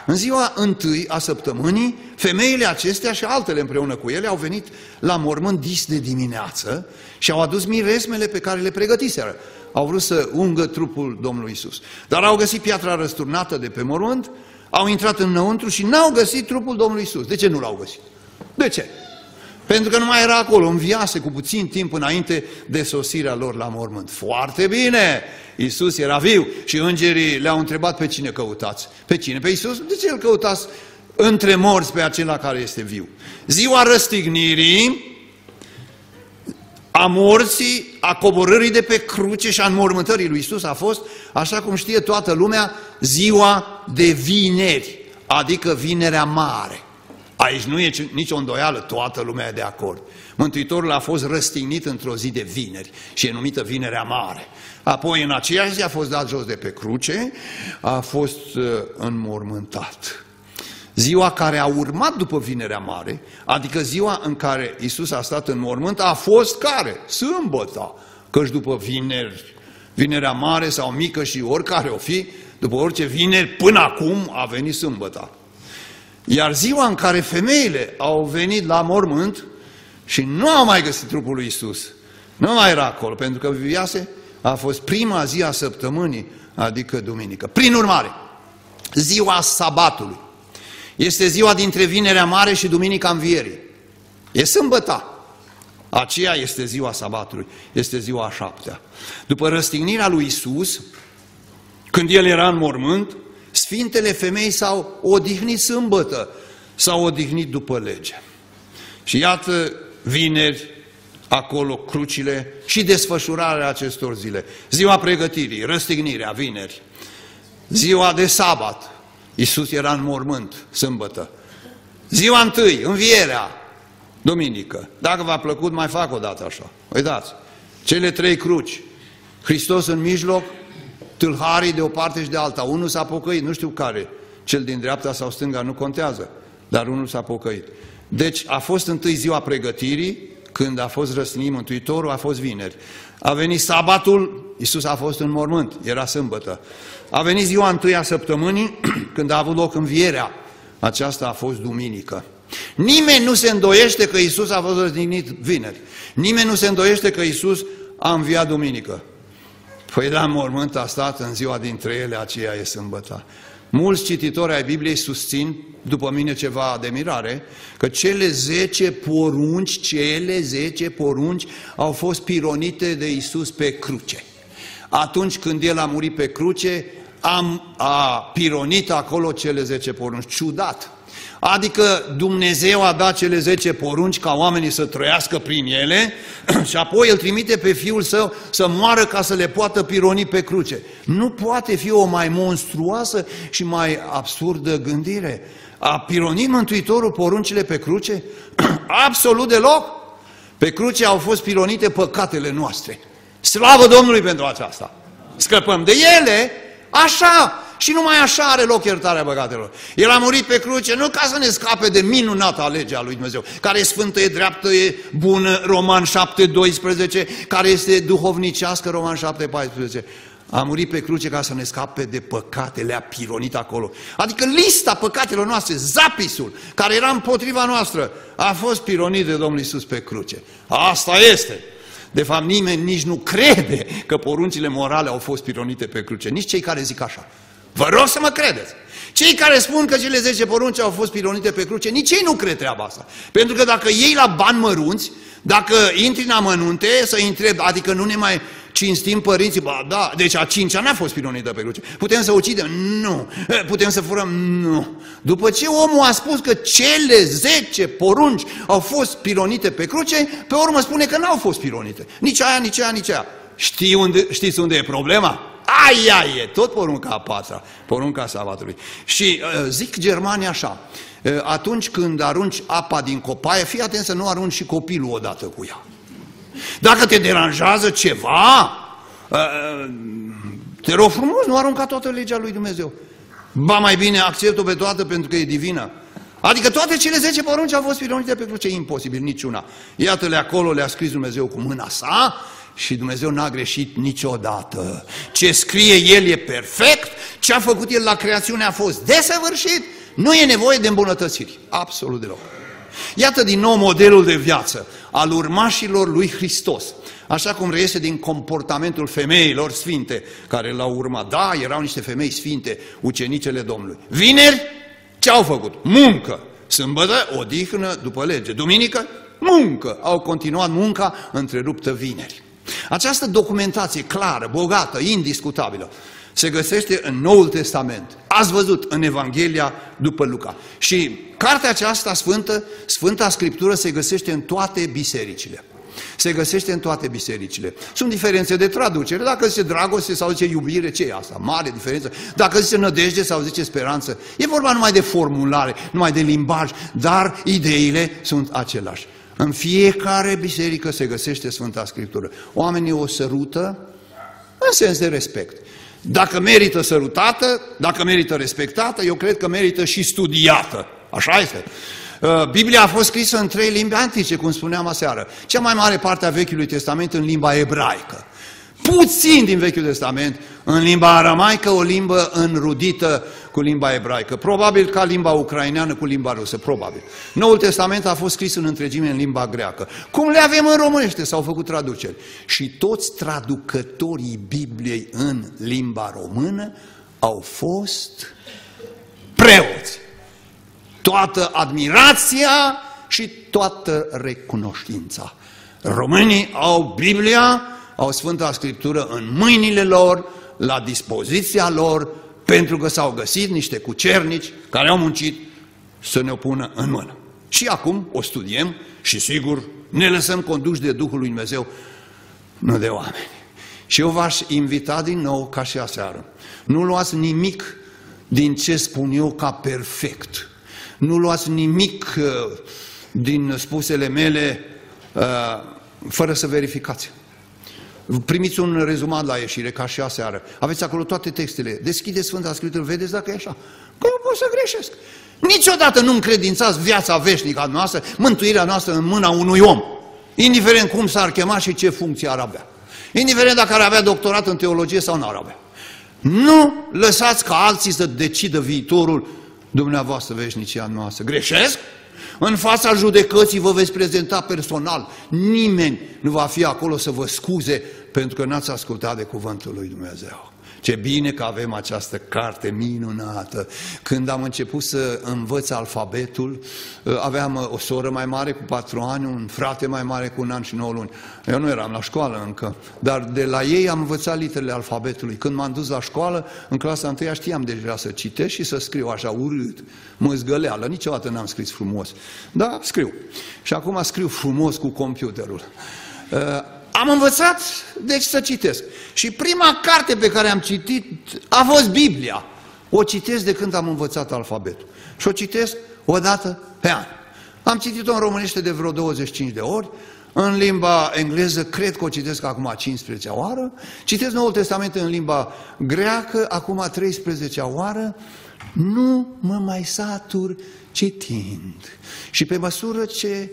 În ziua întâi a săptămânii, femeile acestea și altele împreună cu ele au venit la mormânt dis de dimineață și au adus miresmele pe care le pregătiseră. Au vrut să ungă trupul Domnului Iisus. Dar au găsit piatra răsturnată de pe mormânt, au intrat înăuntru și n-au găsit trupul Domnului Iisus. De ce nu l-au găsit? De ce? Pentru că nu mai era acolo, înviase cu puțin timp înainte de sosirea lor la mormânt. Foarte bine! Iisus era viu și îngerii le-au întrebat pe cine căutați. Pe cine? Pe Iisus? De ce îl căutați între morți pe acela care este viu? Ziua răstignirii, a morții, a coborârii de pe cruce și a înmormântării lui Iisus a fost, așa cum știe toată lumea, ziua de vineri, adică Vinerea Mare. Aici nu e nicio îndoială, toată lumea e de acord. Mântuitorul a fost răstignit într-o zi de vineri și e numită Vinerea Mare. Apoi în aceeași zi a fost dat jos de pe cruce, a fost înmormântat. Ziua care a urmat după Vinerea Mare, adică ziua în care Iisus a stat în mormânt, a fost care? Sâmbăta. Căci după Vinerea Mare sau Mică și oricare o fi, după orice vineri, până acum a venit sâmbăta. Iar ziua în care femeile au venit la mormânt și nu au mai găsit trupul lui Iisus, nu mai era acolo, pentru că viviase, a fost prima zi a săptămânii, adică duminică. Prin urmare, ziua sabatului este ziua dintre Vinerea Mare și Duminica Învierii. E sâmbăta. Aceea este ziua sabatului, este ziua a 7-a. După răstignirea lui Iisus, când el era în mormânt, sfintele femei s-au odihnit sâmbătă, s-au odihnit după lege. Și iată vineri, acolo crucile și desfășurarea acestor zile. Ziua pregătirii, răstignirea, vineri. Ziua de sabat, Iisus era în mormânt, sâmbătă. Ziua întâi, învierea, duminică. Dacă v-a plăcut, mai fac o dată așa. Uitați, cele 3 cruci, Hristos în mijloc, tâlharii de o parte și de alta. Unul s-a pocăit, nu știu care, cel din dreapta sau stânga, nu contează, dar unul s-a pocăit. Deci a fost întâi ziua pregătirii, când a fost răstignit Mântuitorul, a fost vineri. A venit sabatul, Iisus a fost în mormânt, era sâmbătă. A venit ziua întâi a săptămânii, când a avut loc învierea. Aceasta a fost duminică. Nimeni nu se îndoiește că Iisus a fost răstignit vineri. Nimeni nu se îndoiește că Iisus a înviat duminică. Păi da, mormânt a stat în ziua dintre ele, aceea e sâmbăta. Mulți cititori ai Bibliei susțin, după mine ceva de mirare, că cele 10 porunci au fost pironite de Iisus pe cruce. Atunci când El a murit pe cruce, a pironit acolo cele 10 porunci. Ciudat! Adică Dumnezeu a dat cele 10 porunci ca oamenii să trăiască prin ele și apoi îl trimite pe Fiul Său să moară ca să le poată pironi pe cruce. Nu poate fi o mai monstruoasă și mai absurdă gândire. A pironit Mântuitorul poruncile pe cruce? Absolut deloc! Pe cruce au fost pironite păcatele noastre. Slavă Domnului pentru aceasta! Scăpăm de ele, așa! Și numai așa are loc iertarea păcatelor. El a murit pe cruce nu ca să ne scape de minunata legea lui Dumnezeu, care e sfântă, e dreaptă, e bună, Roman 7:12, care este duhovnicească, Roman 7:14. A murit pe cruce ca să ne scape de păcate, le-a pironit acolo. Adică lista păcatelor noastre, zapisul, care era împotriva noastră, a fost pironit de Domnul Iisus pe cruce. Asta este. De fapt, nimeni nici nu crede că poruncile morale au fost pironite pe cruce, nici cei care zic așa. Vă rog să mă credeți. Cei care spun că cele 10 porunci au fost pironite pe cruce, nici ei nu cred treaba asta. Pentru că dacă iei la bani mărunți, dacă intri în amănunte să-i întrebi, adică nu ne mai cinstim părinții, ba da, deci a 5-a n-a fost pironită pe cruce. Putem să ucidem? Nu. Putem să furăm? Nu. După ce omul a spus că cele 10 porunci au fost pironite pe cruce, pe urmă spune că n-au fost pironite. Nici aia, nici aia, nici aia. Știți unde e problema? Aia e, tot porunca a 4-a, porunca sabatului. Și zic germanii așa, atunci când arunci apa din copaie, fii atent să nu arunci și copilul odată cu ea. Dacă te deranjează ceva, te rog frumos, nu arunca toată legea lui Dumnezeu. Ba mai bine, accept-o pe toată pentru că e divină. Adică toate cele 10 porunci au fost pironite pe cruce, imposibil, niciuna. Iată-le acolo, le-a scris Dumnezeu cu mâna sa și Dumnezeu n-a greșit niciodată. Ce scrie El e perfect, ce a făcut El la creațiune a fost desăvârșit, nu e nevoie de îmbunătățiri, absolut deloc. Iată din nou modelul de viață al urmașilor lui Hristos, așa cum reiese din comportamentul femeilor sfinte care l-au urmat. Da, erau niște femei sfinte, ucenicele Domnului. Vineri, ce au făcut? Muncă. Sâmbătă, odihnă după lege. Duminică, muncă. Au continuat munca întreruptă vineri. Această documentație clară, bogată, indiscutabilă, se găsește în Noul Testament. Ați văzut în Evanghelia după Luca. Și cartea aceasta sfântă, Sfânta Scriptură, se găsește în toate bisericile. Se găsește în toate bisericile. Sunt diferențe de traducere. Dacă zice dragoste sau zice iubire, ce e asta? Mare diferență. Dacă zice nădejde sau zice speranță. E vorba numai de formulare, numai de limbaj, dar ideile sunt aceleași. În fiecare biserică se găsește Sfânta Scriptură. Oamenii o sărută în sens de respect. Dacă merită sărutată, dacă merită respectată, eu cred că merită și studiată. Așa este. Biblia a fost scrisă în 3 limbi antice, cum spuneam aseară. Cea mai mare parte a Vechiului Testament în limba ebraică. Puțin din Vechiul Testament în limba aramaică, o limbă înrudită cu limba ebraică. Probabil ca limba ucraineană cu limba rusă, probabil. Noul Testament a fost scris în întregime în limba greacă. Cum le avem în românește, s-au făcut traduceri. Și toți traducătorii Bibliei în limba română au fost preoți. Toată admirația și toată recunoștința. Românii au Biblia, au Sfânta Scriptură în mâinile lor, la dispoziția lor, pentru că s-au găsit niște cucernici care au muncit să ne o pună în mână. Și acum o studiem și sigur ne lăsăm conduși de Duhul lui Dumnezeu, nu de oameni. Și eu v-aș invita din nou, ca și aseară, nu luați nimic din ce spun eu ca perfect. Nu luați nimic din spusele mele fără să verificați. Primiți un rezumat la ieșire, ca și aseară. Aveți acolo toate textele. Deschideți Sfânta Scriptură, vedeți dacă e așa. Că eu pot să greșesc. Niciodată nu încredințați viața veșnică a noastră, mântuirea noastră în mâna unui om. Indiferent cum s-ar chema și ce funcție ar avea. Indiferent dacă ar avea doctorat în teologie sau nu ar avea. Nu lăsați ca alții să decidă viitorul dumneavoastră, veșnicia noastră. Greșesc? În fața judecății vă veți prezenta personal. Nimeni nu va fi acolo să vă scuze pentru că n-ați ascultat de cuvântul lui Dumnezeu. Ce bine că avem această carte minunată. Când am început să învăț alfabetul, aveam o soră mai mare cu 4 ani, un frate mai mare cu 1 an și 9 luni. Eu nu eram la școală încă, dar de la ei am învățat literele alfabetului. Când m-am dus la școală, în clasa 1 știam deja să citesc și să scriu așa urât, măzgăleală. Niciodată n-am scris frumos, dar scriu. Și acum scriu frumos cu computerul. Am învățat, deci, să citesc. Și prima carte pe care am citit a fost Biblia. O citesc de când am învățat alfabetul. Și o citesc o dată pe an. Am citit-o în românește de vreo 25 de ori. În limba engleză, cred că o citesc acum 15-a oară. Citesc Noul Testament în limba greacă, acum 13-a oară. Nu mă mai satur citind. Și pe măsură ce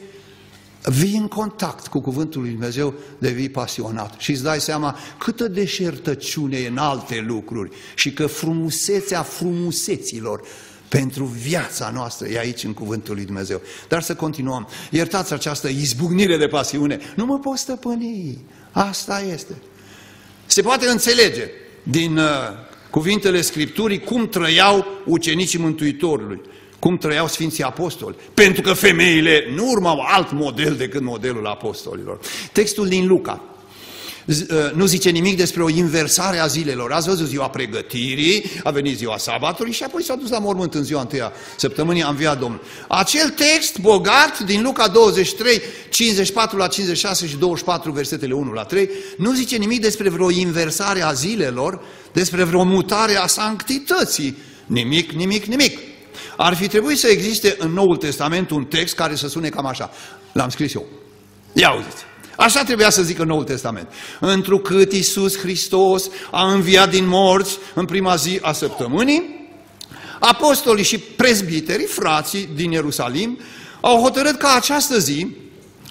vii în contact cu cuvântul lui Dumnezeu, devii pasionat și îți dai seama câtă deșertăciune e în alte lucruri și că frumusețea frumuseților pentru viața noastră e aici în cuvântul lui Dumnezeu. Dar să continuăm. Iertați această izbucnire de pasiune. Nu mă pot stăpâni. Asta este. Se poate înțelege din cuvintele Scripturii cum trăiau ucenicii Mântuitorului. Cum trăiau Sfinții Apostoli. Pentru că femeile nu urmau alt model decât modelul apostolilor. Textul din Luca nu zice nimic despre o inversare a zilelor. Ați văzut ziua pregătirii, a venit ziua sabatului și apoi s-a dus la mormânt în ziua 1-a săptămânii, a înviat Domnul. Acel text bogat din Luca 23, 54 la 56 și 24, versetele 1 la 3, nu zice nimic despre vreo inversare a zilelor, despre vreo mutare a sanctității. Nimic, nimic, nimic. Ar fi trebuit să existe în Noul Testament un text care să sune cam așa. L-am scris eu. Ia auziți. Așa trebuia să zică Noul Testament. Întrucât Iisus Hristos a înviat din morți în prima zi a săptămânii, apostolii și prezbiterii, frații din Ierusalim, au hotărât ca această zi,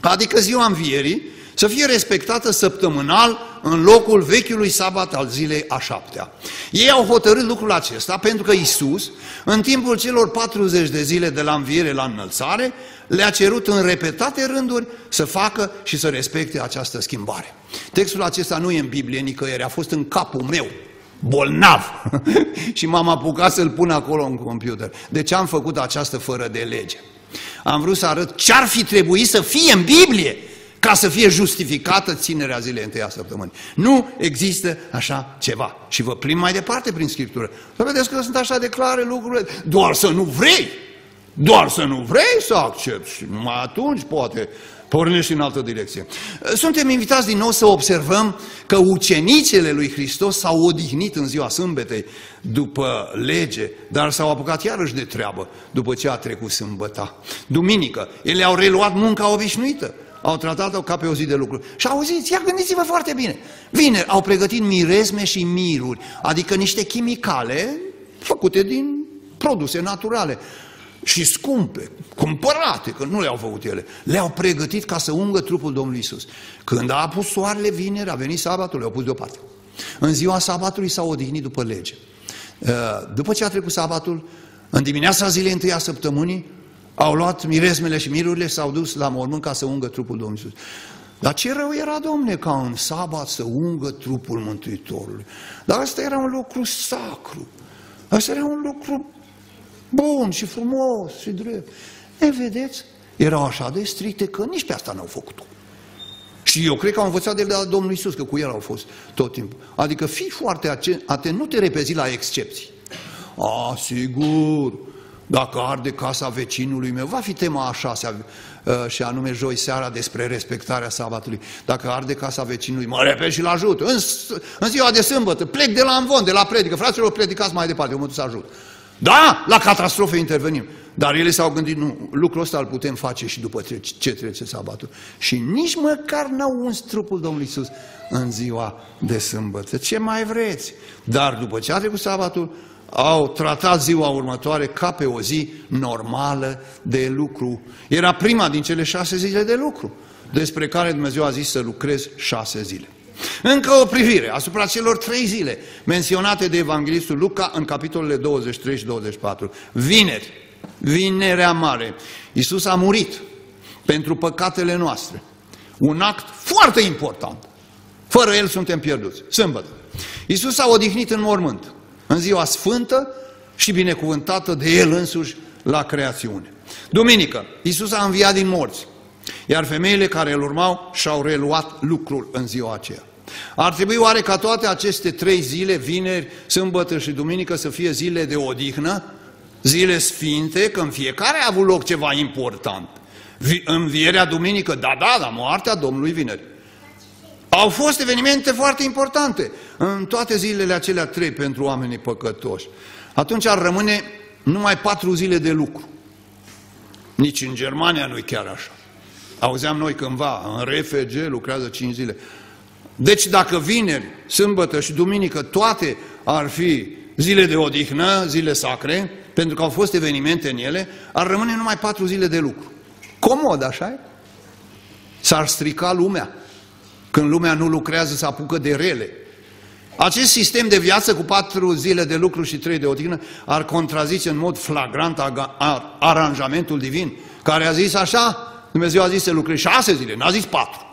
adică ziua învierii, să fie respectată săptămânal în locul vechiului sabat al zilei a 7-a. Ei au hotărât lucrul acesta pentru că Iisus, în timpul celor 40 de zile de la înviere la înălțare, le-a cerut în repetate rânduri să facă și să respecte această schimbare. Textul acesta nu e în Biblie nicăieri, a fost în capul meu, bolnav, și m-am apucat să-l pun acolo în computer. De ce am făcut această fără de lege? Am vrut să arăt ce ar fi trebuit să fie în Biblie ca să fie justificată ținerea zilei 1-a săptămânii. Nu există așa ceva. Și vă plimb mai departe prin Scriptură. Să vedeți că sunt așa de clare lucrurile. Doar să nu vrei. Doar să nu vrei să accepti. Și numai atunci poate pornești în altă direcție. Suntem invitați din nou să observăm că ucenicele lui Hristos s-au odihnit în ziua sâmbetei după lege, dar s-au apucat iarăși de treabă după ce a trecut sâmbăta. Duminică, ele au reluat munca obișnuită. Au tratat-o ca pe o zi de lucru. Și auziți, ia gândiți-vă foarte bine. Vineri au pregătit miresme și miruri, adică niște chimicale făcute din produse naturale și scumpe, cumpărate, că nu le-au făcut ele. Le-au pregătit ca să ungă trupul Domnului Iisus. Când a apus soarele vineri, a venit sabatul, le-au pus deoparte. În ziua sabatului s-au odihnit după lege. După ce a trecut sabatul, în dimineața zilei 1-a săptămânii, au luat miresmele și mirurile, s-au dus la mormânt ca să ungă trupul Domnului Iisus. Dar ce rău era, Domne, ca în sabat să ungă trupul Mântuitorului? Dar asta era un lucru sacru. Asta era un lucru bun și frumos și drept. E, vedeți, erau așa de stricte că nici pe asta n-au făcut-o. Și eu cred că au învățat de la Domnul Iisus, că cu el au fost tot timpul. Adică fii foarte atent, nu te repezi la excepții. A, sigur, dacă arde casa vecinului meu, va fi tema a 6-a, și anume joi seara, despre respectarea sabatului. Dacă arde casa vecinului, mă repet și-l ajut. În ziua de sâmbătă, plec de la amvon, de la predică. Fraților, predicați mai departe, eu mă duc să ajut. Da, la catastrofe intervenim. Dar ele s-au gândit, nu, lucrul ăsta îl putem face și după ce trece sabatul. Și nici măcar n-au uns trupul Domnului Iisus în ziua de sâmbătă. Ce mai vreți? Dar după ce a trecut sabatul, au tratat ziua următoare ca pe o zi normală de lucru. Era prima din cele 6 zile de lucru, despre care Dumnezeu a zis să lucrezi 6 zile. Încă o privire asupra celor 3 zile menționate de Evanghelistul Luca în capitolele 23 și 24. Vineri, Vinerea Mare, Iisus a murit pentru păcatele noastre. Un act foarte important. Fără El suntem pierduți. Sâmbătă. Iisus s-a odihnit în mormânt, în ziua sfântă și binecuvântată de El însuși la creațiune. Duminică, Iisus a înviat din morți, iar femeile care îl urmau și-au reluat lucrul în ziua aceea. Ar trebui oare ca toate aceste 3 zile, vineri, sâmbătă și duminică, să fie zile de odihnă, zile sfinte, că în fiecare a avut loc ceva important. Învierea duminică, dar moartea Domnului vineri. Au fost evenimente foarte importante în toate zilele acelea 3 pentru oamenii păcătoși. Atunci ar rămâne numai 4 zile de lucru. Nici în Germania nu-i chiar așa. Auzeam noi cândva, în RFG lucrează 5 zile. Deci dacă vineri, sâmbătă și duminică toate ar fi zile de odihnă, zile sacre, pentru că au fost evenimente în ele, ar rămâne numai 4 zile de lucru. Comod, așa-i? S-ar strica lumea. Când lumea nu lucrează, se apucă de rele. Acest sistem de viață cu 4 zile de lucru și 3 de odihnă ar contrazice în mod flagrant aranjamentul divin, care a zis așa, Dumnezeu a zis să lucrezi 6 zile, n-a zis 4.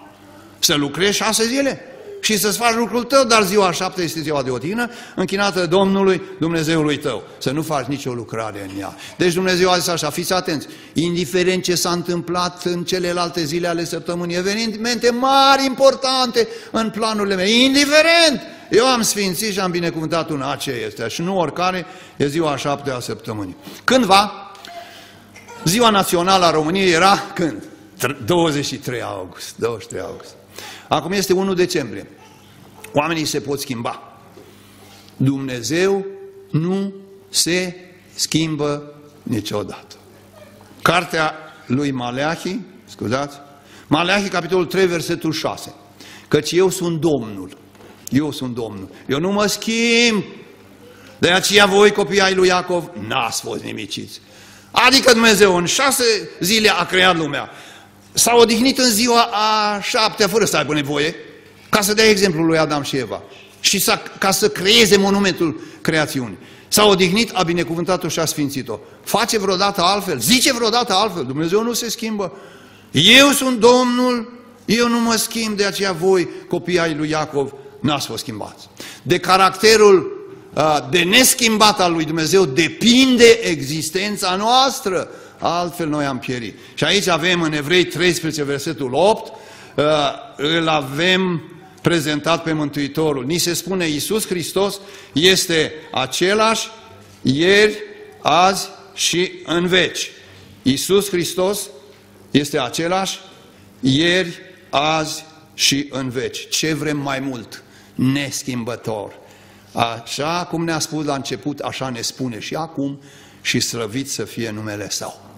Să lucrezi 6 zile și să-ți faci lucrul tău, dar ziua 7 este ziua de odihnă, închinată Domnului, Dumnezeului tău. Să nu faci nicio lucrare în ea. Deci Dumnezeu a zis așa, fiți atenți, indiferent ce s-a întâmplat în celelalte zile ale săptămânii, evenimente mari, importante în planurile mele, indiferent, eu am sfințit și am binecuvântat una, aceea este, și nu oricare, e ziua 7 a săptămânii. Cândva, ziua națională a României era când? 23 august, 23 august. Acum este 1 decembrie. Oamenii se pot schimba. Dumnezeu nu se schimbă niciodată. Cartea lui Maleahi, scuzați, Maleahi, capitolul 3, versetul 6. Căci eu sunt Domnul. Eu sunt Domnul. Eu nu mă schimb. De aceea voi, copii ai lui Iacov, n-ați fost nimiciți. Adică Dumnezeu în 6 zile a creat lumea. S-a odihnit în ziua a 7-a fără să aibă nevoie, ca să dea exemplul lui Adam și Eva. Și ca să creeze monumentul creațiunii. S-a odihnit, a binecuvântat-o și a sfințit-o. Face vreodată altfel? Zice vreodată altfel? Dumnezeu nu se schimbă. Eu sunt Domnul, eu nu mă schimb, de aceea voi, copii ai lui Iacov, n-ați fost schimbați. De caracterul de neschimbat al lui Dumnezeu depinde existența noastră. Altfel noi am pierit. Și aici avem în Evrei 13, versetul 8, îl avem prezentat pe Mântuitorul. Ni se spune Iisus Hristos este același ieri, azi și în veci. Iisus Hristos este același ieri, azi și în veci. Ce vrem mai mult? Neschimbător. Așa cum ne-a spus la început, așa ne spune și acum, și slăvit să fie numele Său.